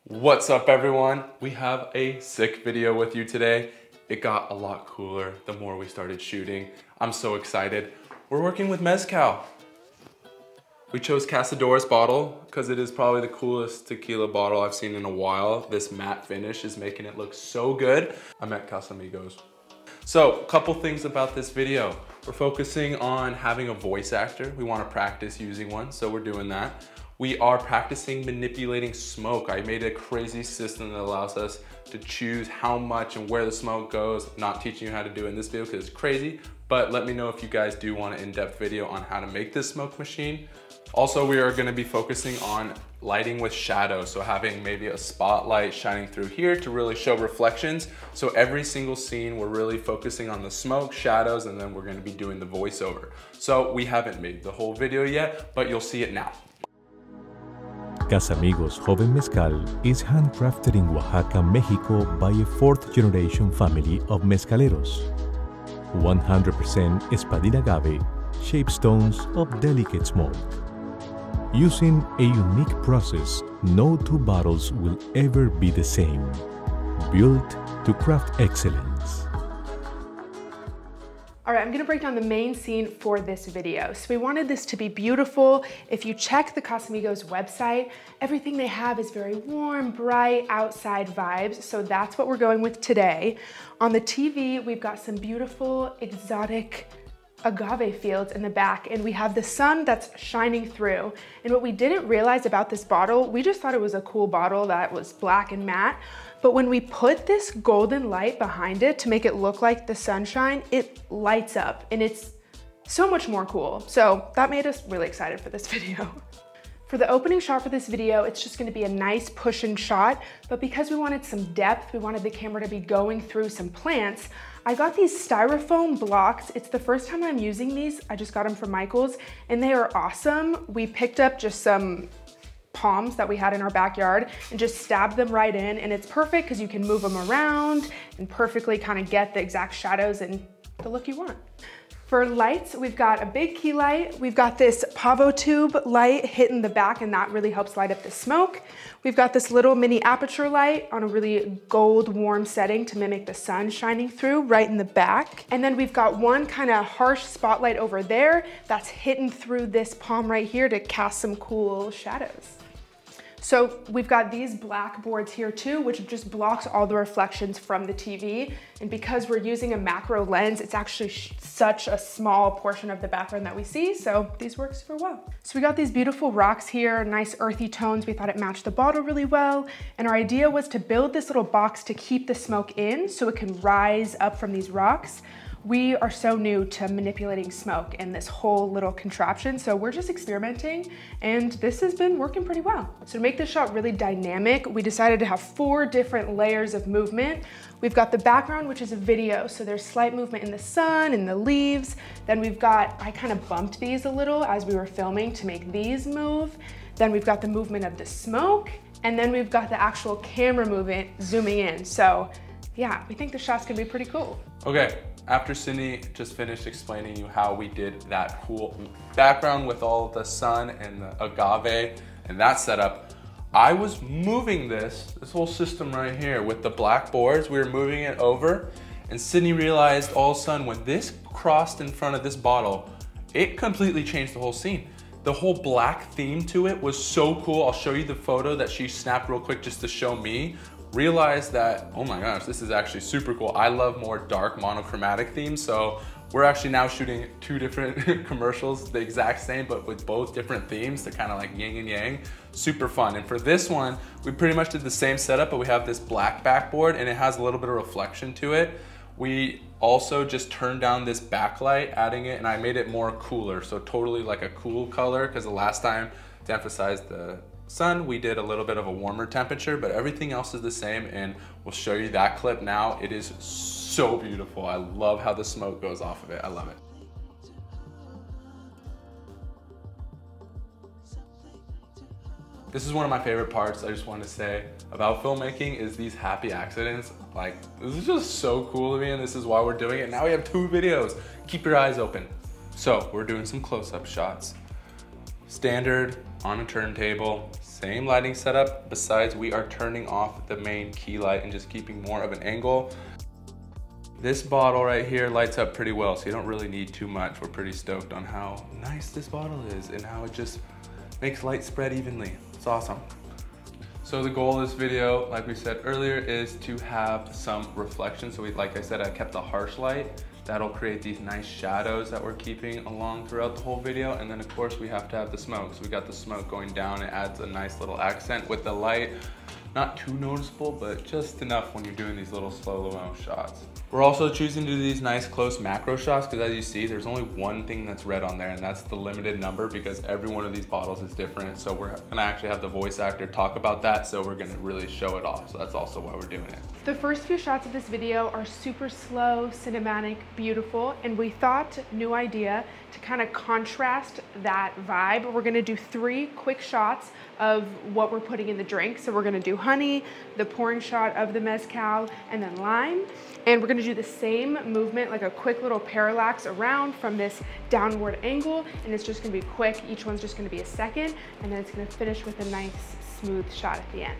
What's up everyone? We have a sick video with you today. It got a lot cooler the more we started shooting. I'm so excited. We're working with Mezcal. We chose Casadores bottle because it is probably the coolest tequila bottle I've seen in a while. This matte finish is making it look so good. I'm at Casamigos. So, a couple things about this video. We're focusing on having a voice actor. We want to practice using one, so we're doing that. We are practicing manipulating smoke. I made a crazy system that allows us to choose how much and where the smoke goes. I'm not teaching you how to do it in this video because it's crazy, but let me know if you guys do want an in-depth video on how to make this smoke machine. Also, we are gonna be focusing on lighting with shadows. So having maybe a spotlight shining through here to really show reflections. So every single scene, we're really focusing on the smoke, shadows, and then we're gonna be doing the voiceover. So we haven't made the whole video yet, but you'll see it now. Casamigos Joven Mezcal is handcrafted in Oaxaca, Mexico by a fourth-generation family of mezcaleros. 100% espadín agave, shaped stones of delicate smoke. Using a unique process, no two bottles will ever be the same. Built to craft excellence. All right, I'm gonna break down the main scene for this video. So we wanted this to be beautiful. If you check the Casamigos website, everything they have is very warm, bright, outside vibes. So that's what we're going with today. On the TV, we've got some beautiful, exotic agave fields in the back, and we have the sun that's shining through. And what we didn't realize about this bottle, we just thought it was a cool bottle that was black and matte. But when we put this golden light behind it to make it look like the sunshine, it lights up and it's so much more cool. So that made us really excited for this video. For the opening shot for this video, it's just gonna be a nice pushing shot, but because we wanted some depth, we wanted the camera to be going through some plants, I got these styrofoam blocks. It's the first time I'm using these. I just got them from Michael's and they are awesome. We picked up just some palms that we had in our backyard and just stabbed them right in, and it's perfect because you can move them around and perfectly kind of get the exact shadows and the look you want. For lights, we've got a big key light. We've got this pavo tube light hitting the back, and that really helps light up the smoke. We've got this little mini aperture light on a really gold warm setting to mimic the sun shining through right in the back. And then we've got one kind of harsh spotlight over there that's hitting through this palm right here to cast some cool shadows. So we've got these black boards here too, which just blocks all the reflections from the TV. And because we're using a macro lens, it's actually such a small portion of the background that we see. So these work super well. So we got these beautiful rocks here, nice earthy tones. We thought it matched the bottle really well. And our idea was to build this little box to keep the smoke in so it can rise up from these rocks. We are so new to manipulating smoke and this whole little contraption, so we're just experimenting, and this has been working pretty well. So to make this shot really dynamic, we decided to have 4 different layers of movement. We've got the background, which is a video, so there's slight movement in the sun and the leaves. Then we've got, I kind of bumped these a little as we were filming to make these move. Then we've got the movement of the smoke, and then we've got the actual camera movement zooming in. So yeah, we think the shot's gonna be pretty cool. Okay. After Cindy just finished explaining you how we did that cool background with all of the sun and the agave and that setup, I was moving this whole system right here with the black boards. We were moving it over, and Sydney realized all of a sudden when this crossed in front of this bottle, it completely changed the whole scene. The whole black theme to it was so cool. I'll show you the photo that she snapped real quick just to show me. Realized that, oh my gosh, this is actually super cool. I love more dark monochromatic themes, so we're actually now shooting 2 different commercials, the exact same, but with both different themes to kind of like yin and yang. Super fun. And for this one, we pretty much did the same setup, but we have this black backboard and it has a little bit of reflection to it. We also just turned down this backlight, adding it, and I made it more cooler, so totally like a cool color, because the last time, to emphasize the sun, we did a little bit of a warmer temperature, but everything else is the same, and we'll show you that clip now. It is so beautiful. I love how the smoke goes off of it. I love it. This is one of my favorite parts, I just want to say, about filmmaking is these happy accidents. Like, this is just so cool to me, and this is why we're doing it. Now we have 2 videos. Keep your eyes open. So, we're doing some close-up shots. Standard on a turntable, same lighting setup. Besides, we are turning off the main key light and just keeping more of an angle. This bottle right here lights up pretty well, so you don't really need too much. We're pretty stoked on how nice this bottle is and how it just makes light spread evenly. It's awesome. So the goal of this video, like we said earlier, is to have some reflection. So like I said, I kept the harsh light. That'll create these nice shadows that we're keeping along throughout the whole video. And then of course we have to have the smoke. So we got the smoke going down. It adds a nice little accent with the light. Not too noticeable, but just enough when you're doing these little slow-mo shots. We're also choosing to do these nice close macro shots because as you see, there's only one thing that's red on there, and that's the limited number because every one of these bottles is different. So we're gonna actually have the voice actor talk about that, so we're gonna really show it off. So that's also why we're doing it. The first few shots of this video are super slow, cinematic, beautiful, and we thought, new idea, to kind of contrast that vibe, we're gonna do 3 quick shots of what we're putting in the drink. So we're gonna do honey, the pouring shot of the mezcal, and then lime. And we're gonna do the same movement, like a quick little parallax around from this downward angle, and it's just gonna be quick. Each one's just gonna be a second, and then it's gonna finish with a nice, smooth shot at the end.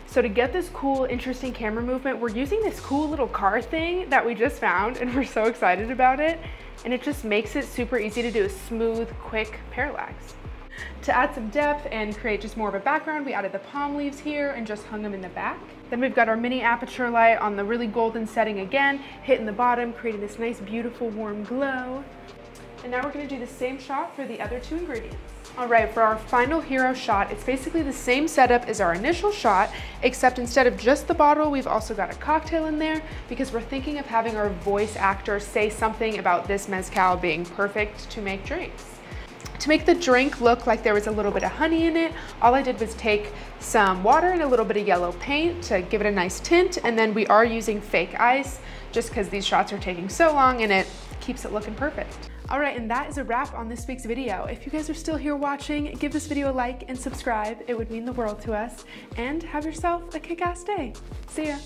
So to get this cool, interesting camera movement, we're using this cool little car thing that we just found, and we're so excited about it. And it just makes it super easy to do a smooth, quick parallax. To add some depth and create just more of a background, we added the palm leaves here and just hung them in the back. Then we've got our mini aperture light on the really golden setting again, hitting the bottom, creating this nice, beautiful, warm glow. And now we're gonna do the same shot for the other 2 ingredients. All right, for our final hero shot, it's basically the same setup as our initial shot, except instead of just the bottle, we've also got a cocktail in there because we're thinking of having our voice actor say something about this mezcal being perfect to make drinks. To make the drink look like there was a little bit of honey in it, all I did was take some water and a little bit of yellow paint to give it a nice tint, and then we are using fake ice just because these shots are taking so long and it keeps it looking perfect. All right, and that is a wrap on this week's video. If you guys are still here watching, give this video a like and subscribe. It would mean the world to us. And have yourself a kick-ass day. See ya.